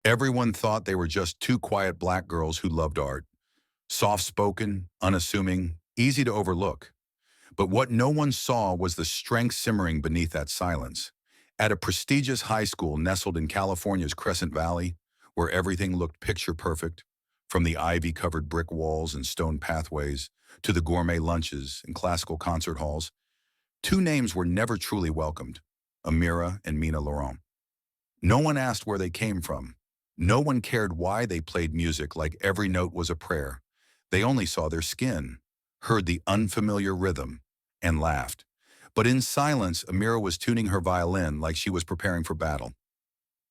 Everyone thought they were just two quiet black girls who loved art, soft-spoken, unassuming, easy to overlook. But what no one saw was the strength simmering beneath that silence. At a prestigious high school nestled in California's Crescent Valley, where everything looked picture perfect, from the ivy-covered brick walls and stone pathways to the gourmet lunches and classical concert halls, two names were never truly welcomed: Amira and Mina Laurent. No one asked where they came from. No one cared why they played music like every note was a prayer. They only saw their skin, heard the unfamiliar rhythm, and laughed. But in silence, Amira was tuning her violin like she was preparing for battle.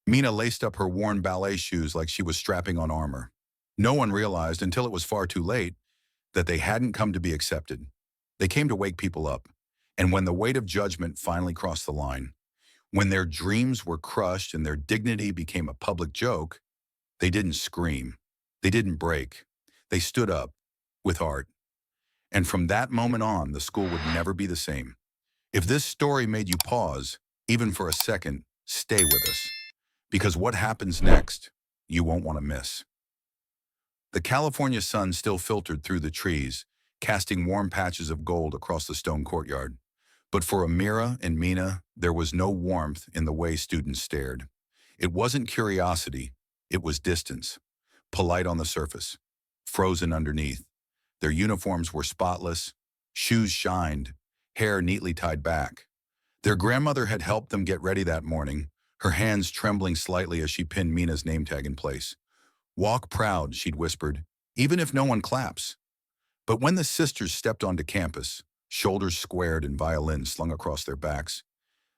Mina laced up her worn ballet shoes like she was strapping on armor. No one realized until it was far too late that they hadn't come to be accepted. They came to wake people up. And when the weight of judgment finally crossed the line, when their dreams were crushed and their dignity became a public joke, they didn't scream. They didn't break. They stood up with art. And from that moment on, the school would never be the same. If this story made you pause, even for a second, stay with us. Because what happens next, you won't want to miss. The California sun still filtered through the trees, casting warm patches of gold across the stone courtyard. But for Amira and Mina, there was no warmth in the way students stared. It wasn't curiosity, it was distance. Polite on the surface, frozen underneath. Their uniforms were spotless, shoes shined, hair neatly tied back. Their grandmother had helped them get ready that morning, her hands trembling slightly as she pinned Mina's name tag in place. "Walk proud," she'd whispered, "even if no one claps." But when the sisters stepped onto campus, shoulders squared and violins slung across their backs,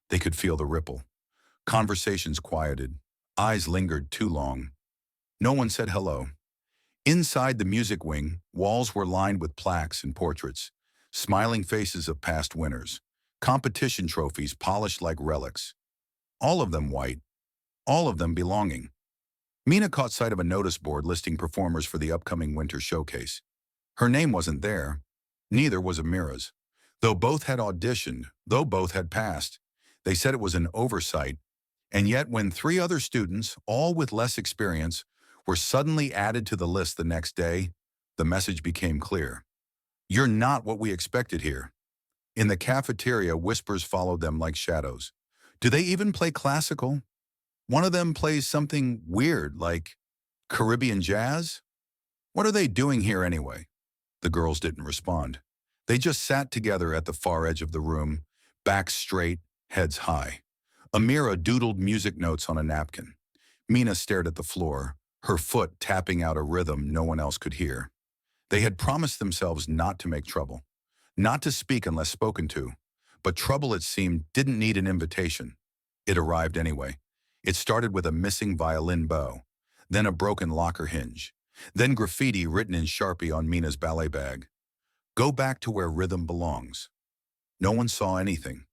they could feel the ripple. Conversations quieted, eyes lingered too long. No one said hello. Inside the music wing, walls were lined with plaques and portraits, smiling faces of past winners, competition trophies polished like relics. All of them white, all of them belonging. Mina caught sight of a notice board listing performers for the upcoming winter showcase. Her name wasn't there. Neither was Amira's. Though both had auditioned, though both had passed, they said it was an oversight. And yet when three other students, all with less experience, were suddenly added to the list the next day, the message became clear. You're not what we expected here. In the cafeteria, whispers followed them like shadows. Do they even play classical? One of them plays something weird, like Caribbean jazz? What are they doing here anyway? The girls didn't respond. They just sat together at the far edge of the room, backs straight, heads high. Amira doodled music notes on a napkin. Mina stared at the floor, her foot tapping out a rhythm no one else could hear. They had promised themselves not to make trouble, not to speak unless spoken to. But trouble, it seemed, didn't need an invitation. It arrived anyway. It started with a missing violin bow, then a broken locker hinge, then graffiti written in Sharpie on Mina's ballet bag. Go back to where rhythm belongs. No one saw anything.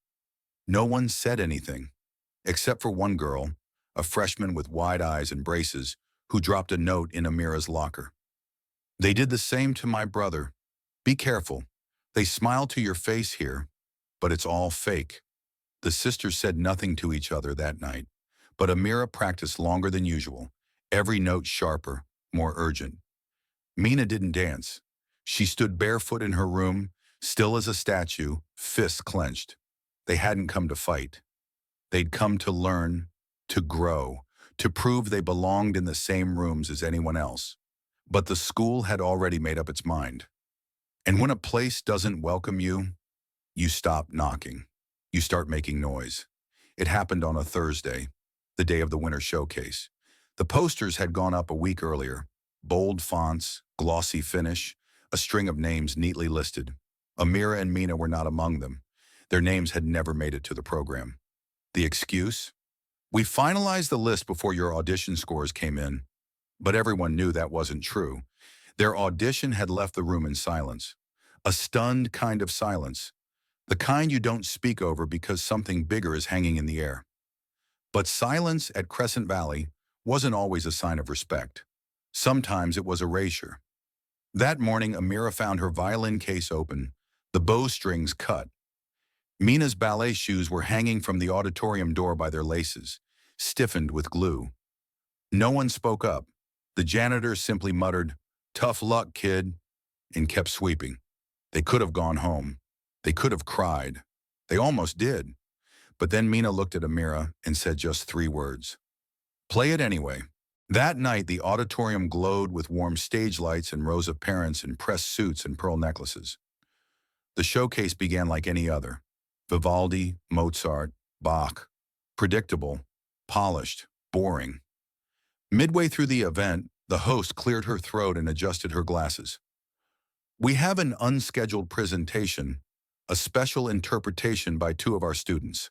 No one said anything, except for one girl, a freshman with wide eyes and braces, who dropped a note in Amira's locker. They did the same to my brother. Be careful. They smile to your face here, but it's all fake. The sisters said nothing to each other that night, but Amira practiced longer than usual, every note sharper, more urgent. Mina didn't dance. She stood barefoot in her room, still as a statue, fists clenched. They hadn't come to fight. They'd come to learn, to grow, to prove they belonged in the same rooms as anyone else. But the school had already made up its mind. And when a place doesn't welcome you, you stop knocking. You start making noise. It happened on a Thursday, the day of the winter showcase. The posters had gone up a week earlier. Bold fonts, glossy finish, a string of names neatly listed. Amira and Mina were not among them. Their names had never made it to the program. The excuse? We finalized the list before your audition scores came in. But everyone knew that wasn't true. Their audition had left the room in silence. A stunned kind of silence. The kind you don't speak over because something bigger is hanging in the air. But silence at Crescent Valley wasn't always a sign of respect. Sometimes it was erasure. That morning, Amira found her violin case open, the bowstrings cut. Mina's ballet shoes were hanging from the auditorium door by their laces, stiffened with glue. No one spoke up. The janitor simply muttered, "Tough luck, kid," and kept sweeping. They could have gone home. They could have cried. They almost did. But then Mina looked at Amira and said just 3 words. "Play it anyway." That night, the auditorium glowed with warm stage lights and rows of parents in pressed suits and pearl necklaces. The showcase began like any other. Vivaldi, Mozart, Bach. Predictable, polished, boring. Midway through the event, the host cleared her throat and adjusted her glasses. "We have an unscheduled presentation, a special interpretation by 2 of our students,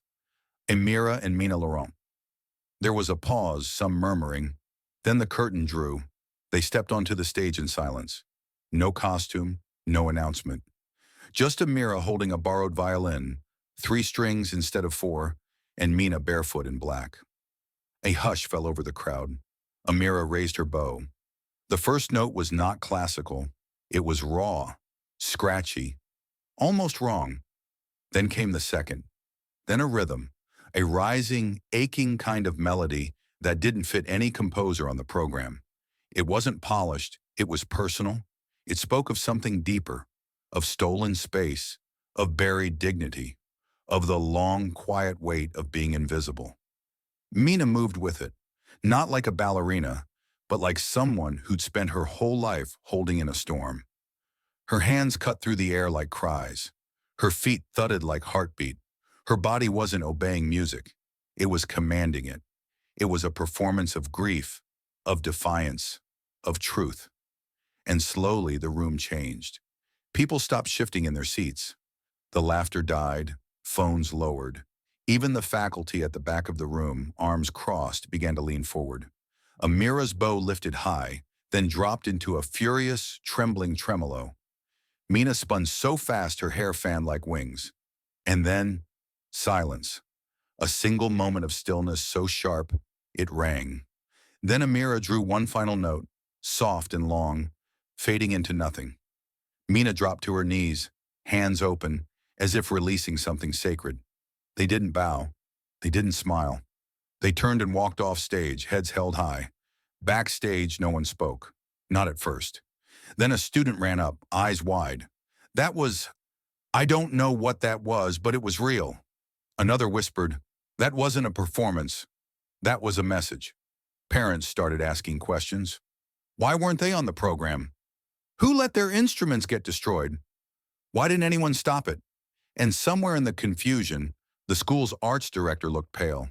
Amira and Mina." There was a pause, some murmuring. Then the curtain drew. They stepped onto the stage in silence. No costume, no announcement. Just Amira holding a borrowed violin, 3 strings instead of 4, and Mina barefoot in black. A hush fell over the crowd. Amira raised her bow. The first note was not classical. It was raw, scratchy, almost wrong. Then came the second. Then a rhythm, a rising, aching kind of melody that didn't fit any composer on the program. It wasn't polished, it was personal. It spoke of something deeper, of stolen space, of buried dignity, of the long, quiet weight of being invisible. Mina moved with it, not like a ballerina, but like someone who'd spent her whole life holding in a storm. Her hands cut through the air like cries. Her feet thudded like heartbeat. Her body wasn't obeying music. It was commanding it. It was a performance of grief, of defiance, of truth. And slowly the room changed. People stopped shifting in their seats. The laughter died, phones lowered. Even the faculty at the back of the room, arms crossed, began to lean forward. Amira's bow lifted high, then dropped into a furious, trembling tremolo. Mina spun so fast her hair fanned like wings. And then, silence. A single moment of stillness so sharp, it rang. Then Amira drew one final note, soft and long, fading into nothing. Mina dropped to her knees, hands open, as if releasing something sacred. They didn't bow. They didn't smile. They turned and walked off stage, heads held high. Backstage, no one spoke. Not at first. Then a student ran up, eyes wide. "That was... I don't know what that was, but it was real." Another whispered, "That wasn't a performance. That was a message." Parents started asking questions. Why weren't they on the program? Who let their instruments get destroyed? Why didn't anyone stop it? And somewhere in the confusion, the school's arts director looked pale.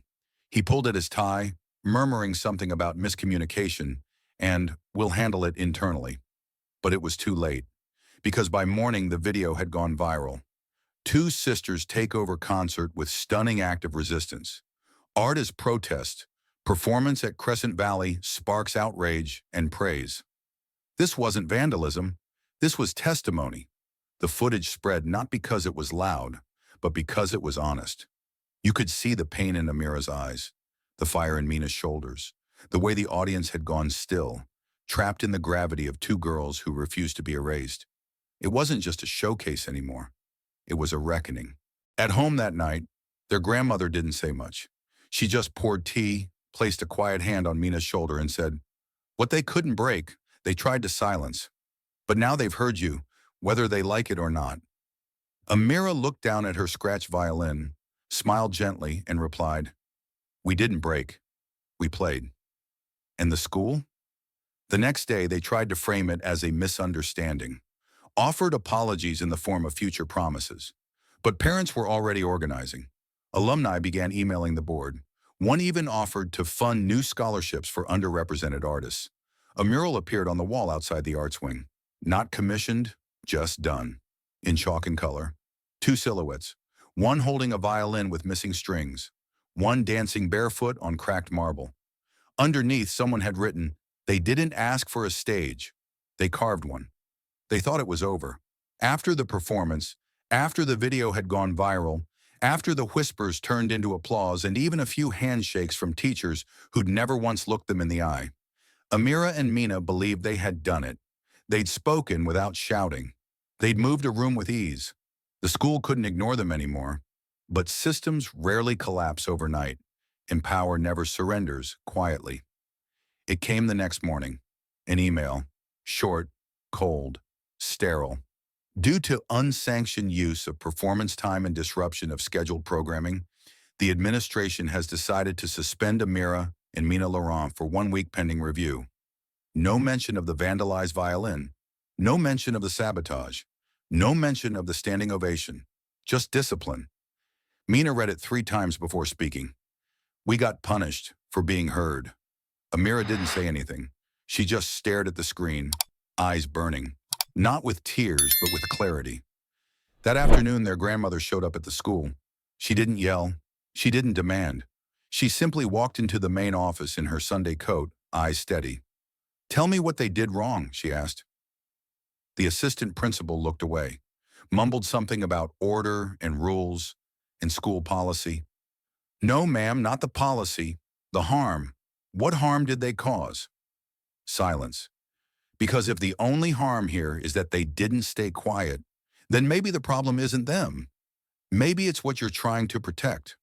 He pulled at his tie, murmuring something about miscommunication and "we'll handle it internally." But it was too late, because by morning the video had gone viral. 2 sisters take over concert with stunning act of resistance. Art as protest, performance at Crescent Valley sparks outrage and praise. This wasn't vandalism, this was testimony. The footage spread not because it was loud, but because it was honest. You could see the pain in Amira's eyes, the fire in Mina's shoulders, the way the audience had gone still, trapped in the gravity of 2 girls who refused to be erased. It wasn't just a showcase anymore. It was a reckoning. At home that night, their grandmother didn't say much. She just poured tea, placed a quiet hand on Mina's shoulder and said, "What they couldn't break, they tried to silence. But now they've heard you, whether they like it or not." Amira looked down at her scratched violin, smiled gently, and replied, "We didn't break. We played." And the school? The next day, they tried to frame it as a misunderstanding, offered apologies in the form of future promises. But parents were already organizing. Alumni began emailing the board. One even offered to fund new scholarships for underrepresented artists. A mural appeared on the wall outside the arts wing. Not commissioned, just done. In chalk and color. 2 silhouettes. One holding a violin with missing strings. One dancing barefoot on cracked marble. Underneath, someone had written, "They didn't ask for a stage. They carved one." They thought it was over. After the performance, after the video had gone viral, after the whispers turned into applause and even a few handshakes from teachers who'd never once looked them in the eye, Amira and Mina believed they had done it. They'd spoken without shouting. They'd moved a room with ease. The school couldn't ignore them anymore. But systems rarely collapse overnight, and power never surrenders quietly. It came the next morning. An email. Short, cold, sterile. Due to unsanctioned use of performance time and disruption of scheduled programming, the administration has decided to suspend Amira and Mina for 1 week pending review. No mention of the vandalized violin. No mention of the sabotage. No mention of the standing ovation. Just discipline. Mina read it 3 times before speaking. We got punished for being heard. Amira didn't say anything. She just stared at the screen, eyes burning. Not with tears, but with clarity. That afternoon, their grandmother showed up at the school. She didn't yell. She didn't demand. She simply walked into the main office in her Sunday coat, eyes steady. "Tell me what they did wrong," she asked. The assistant principal looked away, mumbled something about order and rules and school policy. "No, ma'am, not the policy. The harm. What harm did they cause?" Silence. Because if the only harm here is that they didn't stay quiet, then maybe the problem isn't them. Maybe it's what you're trying to protect.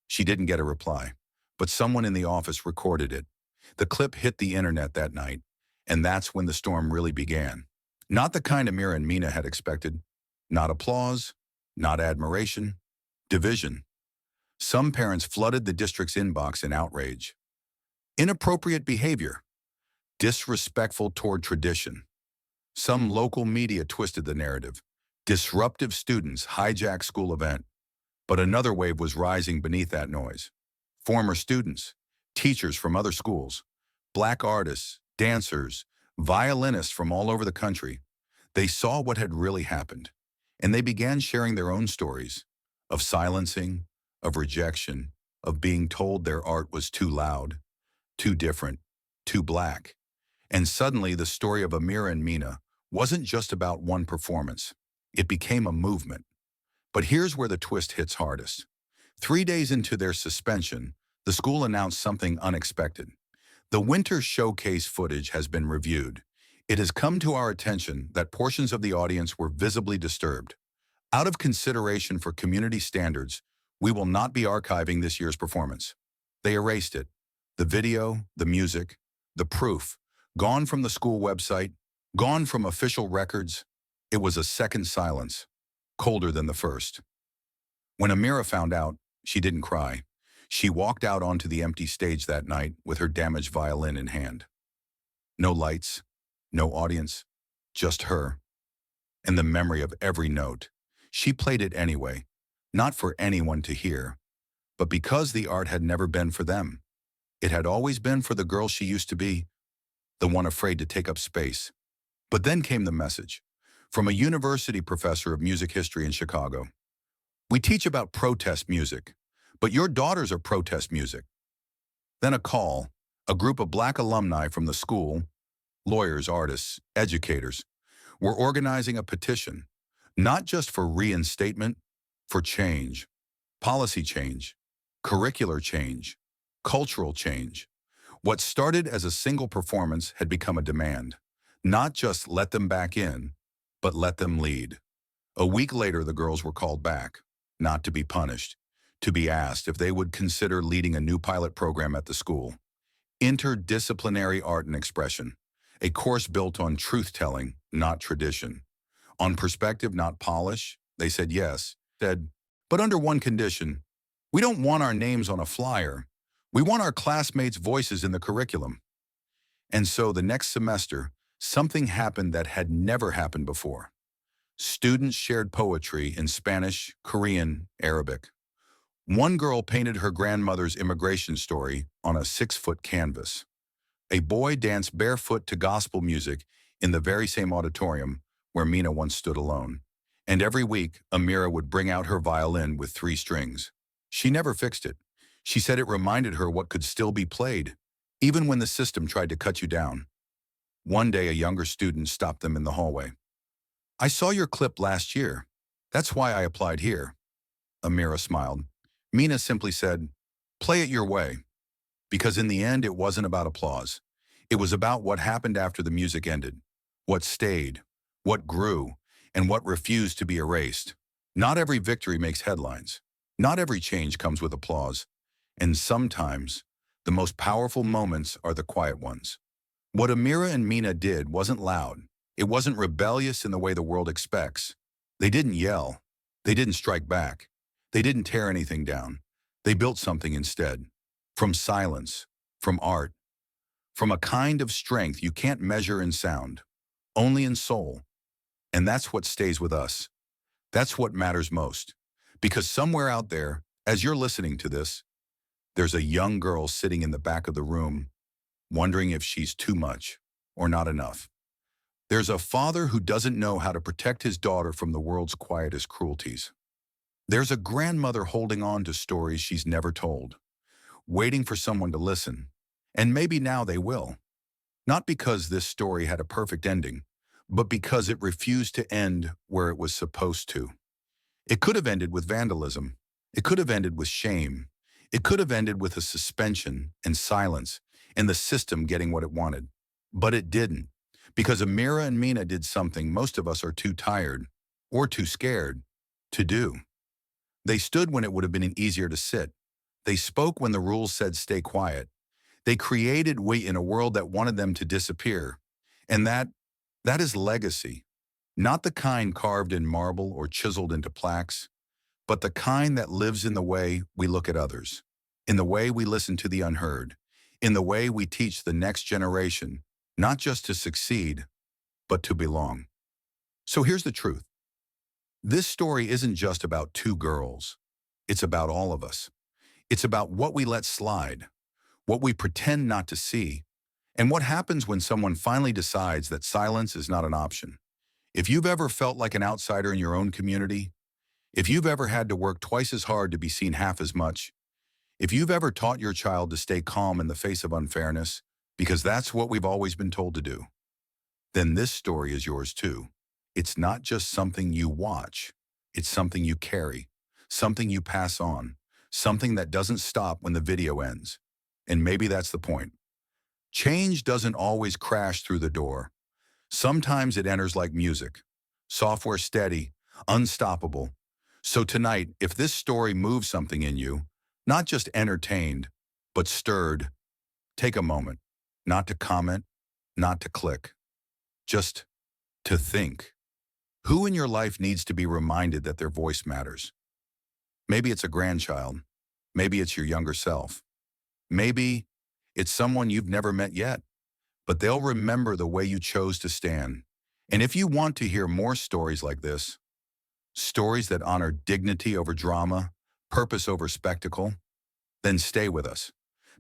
She didn't get a reply, but someone in the office recorded it. The clip hit the internet that night, and that's when the storm really began. Not the kind Amira and Mina had expected. Not applause, not admiration, division. Some parents flooded the district's inbox in outrage. Inappropriate behavior. Disrespectful toward tradition. Some local media twisted the narrative. Disruptive students hijacked school event. But another wave was rising beneath that noise. Former students, teachers from other schools, Black artists, dancers, violinists from all over the country. They saw what had really happened, and they began sharing their own stories of silencing, of rejection, of being told their art was too loud, too different, too Black. And suddenly the story of Amira and Mina wasn't just about one performance. It became a movement. But here's where the twist hits hardest. 3 days into their suspension, the school announced something unexpected. The winter showcase footage has been reviewed. It has come to our attention that portions of the audience were visibly disturbed. Out of consideration for community standards, we will not be archiving this year's performance. They erased it. The video, the music, the proof, gone from the school website, gone from official records. It was a second silence, colder than the first. When Amira found out, she didn't cry. She walked out onto the empty stage that night with her damaged violin in hand. No lights, no audience, just her. And the memory of every note. She played it anyway, not for anyone to hear, but because the art had never been for them. It had always been for the girl she used to be, the one afraid to take up space. But then came the message from a university professor of music history in Chicago. "We teach about protest music, but your daughters are protest music." Then a call, a group of Black alumni from the school, lawyers, artists, educators, were organizing a petition, not just for reinstatement, for change, policy change, curricular change, cultural change. What started as a single performance had become a demand. Not just let them back in, but let them lead. A week later, the girls were called back, not to be punished, to be asked if they would consider leading a new pilot program at the school. Interdisciplinary art and expression, a course built on truth-telling, not tradition. On perspective, not polish. They said yes, but under one condition. We don't want our names on a flyer. We want our classmates' voices in the curriculum. And so the next semester, something happened that had never happened before. Students shared poetry in Spanish, Korean, Arabic. One girl painted her grandmother's immigration story on a 6-foot canvas. A boy danced barefoot to gospel music in the very same auditorium where Mina once stood alone. And every week, Amira would bring out her violin with 3 strings. She never fixed it. She said it reminded her what could still be played, even when the system tried to cut you down. One day, a younger student stopped them in the hallway. "I saw your clip last year. That's why I applied here." Amira smiled. Mina simply said, "Play it your way." Because in the end, it wasn't about applause. It was about what happened after the music ended, what stayed, what grew, and what refused to be erased. Not every victory makes headlines. Not every change comes with applause. And sometimes, The most powerful moments are the quiet ones. What Amira and Mina did wasn't loud. It wasn't rebellious in the way the world expects. They didn't yell. They didn't strike back. They didn't tear anything down. They built something instead. From silence, from art, from a kind of strength you can't measure in sound, only in soul. And that's what stays with us. That's what matters most. Because somewhere out there, as you're listening to this, there's a young girl sitting in the back of the room, wondering if she's too much or not enough. There's a father who doesn't know how to protect his daughter from the world's quietest cruelties. There's a grandmother holding on to stories she's never told, waiting for someone to listen. And maybe now they will. Not because this story had a perfect ending, but because it refused to end where it was supposed to. It could have ended with vandalism. It could have ended with shame. It could have ended with a suspension and silence and the system getting what it wanted. But it didn't, because Amira and Mina did something most of us are too tired or too scared to do. They stood when it would have been easier to sit. They spoke when the rules said stay quiet. They created weight in a world that wanted them to disappear. And that is legacy. Not the kind carved in marble or chiseled into plaques, but the kind that lives in the way we look at others, in the way we listen to the unheard, in the way we teach the next generation, not just to succeed, but to belong. So here's the truth. This story isn't just about two girls. It's about all of us. It's about what we let slide, what we pretend not to see, and what happens when someone finally decides that silence is not an option. If you've ever felt like an outsider in your own community, if you've ever had to work twice as hard to be seen half as much, if you've ever taught your child to stay calm in the face of unfairness, because that's what we've always been told to do, then this story is yours too. It's not just something you watch, it's something you carry, something you pass on, something that doesn't stop when the video ends. And maybe that's the point. Change doesn't always crash through the door. Sometimes it enters like music, software steady, unstoppable. So tonight, if this story moves something in you, not just entertained, but stirred, take a moment, not to comment, not to click, just to think. Who in your life needs to be reminded that their voice matters? Maybe it's a grandchild. Maybe it's your younger self. Maybe it's someone you've never met yet, but they'll remember the way you chose to stand. And if you want to hear more stories like this, stories that honor dignity over drama, purpose over spectacle, then stay with us.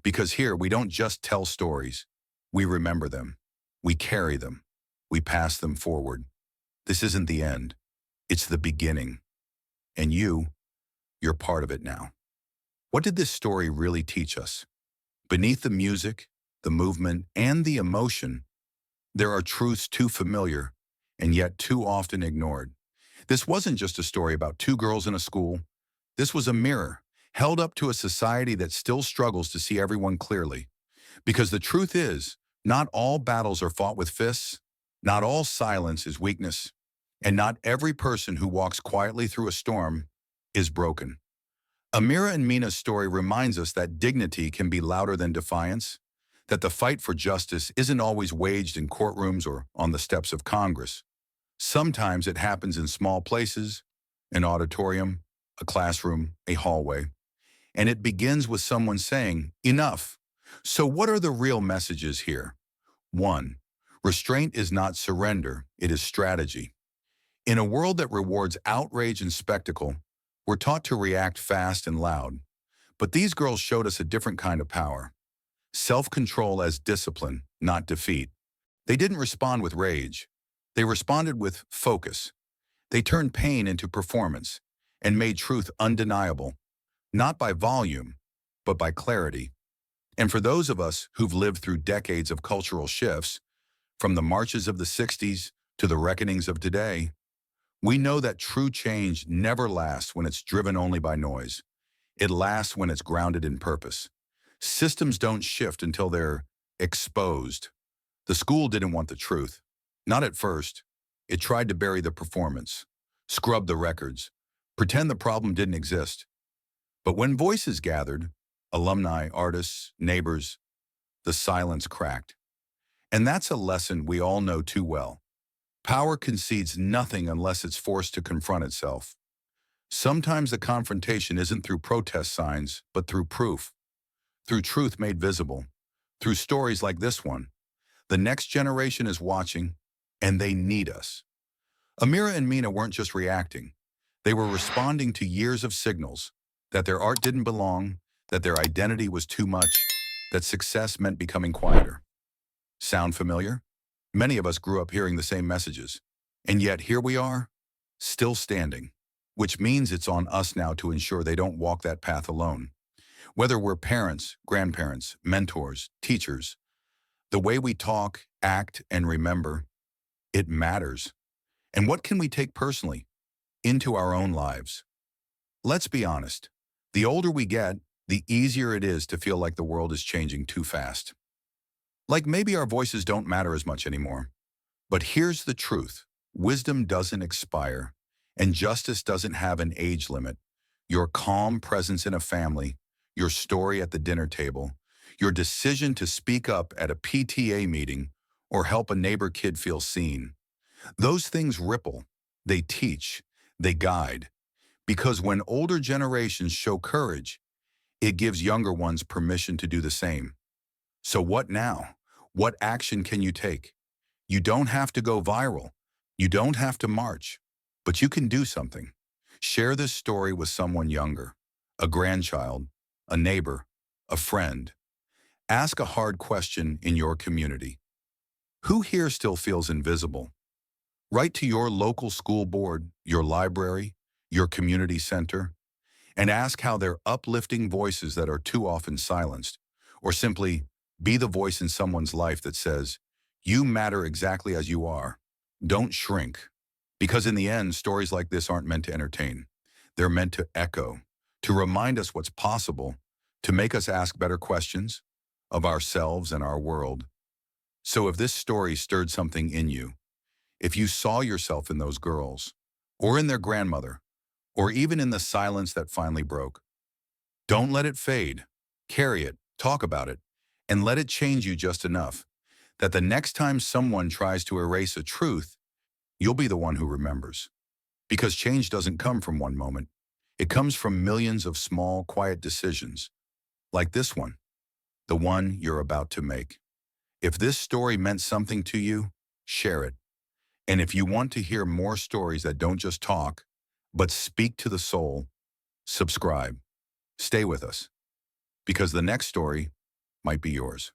Because here we don't just tell stories, we remember them, we carry them, we pass them forward. This isn't the end, it's the beginning. And you're part of it now. What did this story really teach us? Beneath the music, the movement, and the emotion, there are truths too familiar and yet too often ignored. This wasn't just a story about two girls in a school. This was a mirror held up to a society that still struggles to see everyone clearly. Because the truth is, not all battles are fought with fists, not all silence is weakness, and not every person who walks quietly through a storm is broken. Amira and Mina's story reminds us that dignity can be louder than defiance, that the fight for justice isn't always waged in courtrooms or on the steps of Congress. Sometimes it happens in small places, an auditorium, a classroom, a hallway, and it begins with someone saying, "Enough." So what are the real messages here? 1. Restraint is not surrender, it is strategy. In a world that rewards outrage and spectacle, we're taught to react fast and loud. But these girls showed us a different kind of power. Self-control as discipline, not defeat. They didn't respond with rage. They responded with focus. They turned pain into performance and made truth undeniable, not by volume, but by clarity. And for those of us who've lived through decades of cultural shifts, from the marches of the 60s to the reckonings of today, we know that true change never lasts when it's driven only by noise. It lasts when it's grounded in purpose. Systems don't shift until they're exposed. The school didn't want the truth. Not at first. It tried to bury the performance, scrub the records, pretend the problem didn't exist. But when voices gathered, alumni, artists, neighbors, the silence cracked. And that's a lesson we all know too well. Power concedes nothing unless it's forced to confront itself. Sometimes the confrontation isn't through protest signs, but through proof, through truth made visible, through stories like this one. The next generation is watching, and they need us. Amira and Mina weren't just reacting. They were responding to years of signals that their art didn't belong, that their identity was too much, that success meant becoming quieter. Sound familiar? Many of us grew up hearing the same messages. And yet here we are, still standing, which means it's on us now to ensure they don't walk that path alone. Whether we're parents, grandparents, mentors, teachers, the way we talk, act, and remember, it matters. And what can we take personally into our own lives? Let's be honest. The older we get, the easier it is to feel like the world is changing too fast. Like maybe our voices don't matter as much anymore. But here's the truth. Wisdom doesn't expire, and justice doesn't have an age limit. Your calm presence in a family, your story at the dinner table, your decision to speak up at a PTA meeting or help a neighbor kid feel seen. Those things ripple, they teach, they guide. Because when older generations show courage, it gives younger ones permission to do the same. So what now? What action can you take? You don't have to go viral. You don't have to march. But you can do something. Share this story with someone younger, a grandchild, a neighbor, a friend. Ask a hard question in your community. Who here still feels invisible? Write to your local school board, your library, your community center, and ask how they're uplifting voices that are too often silenced, or simply be the voice in someone's life that says, you matter exactly as you are. Don't shrink. Because in the end, stories like this aren't meant to entertain. They're meant to echo, to remind us what's possible, to make us ask better questions of ourselves and our world. So if this story stirred something in you, if you saw yourself in those girls, or in their grandmother, or even in the silence that finally broke, don't let it fade. Carry it, talk about it, and let it change you just enough that the next time someone tries to erase a truth, you'll be the one who remembers. Because change doesn't come from one moment. It comes from millions of small, quiet decisions, like this one, the one you're about to make. If this story meant something to you, share it. And if you want to hear more stories that don't just talk, but speak to the soul, subscribe. Stay with us, because the next story might be yours.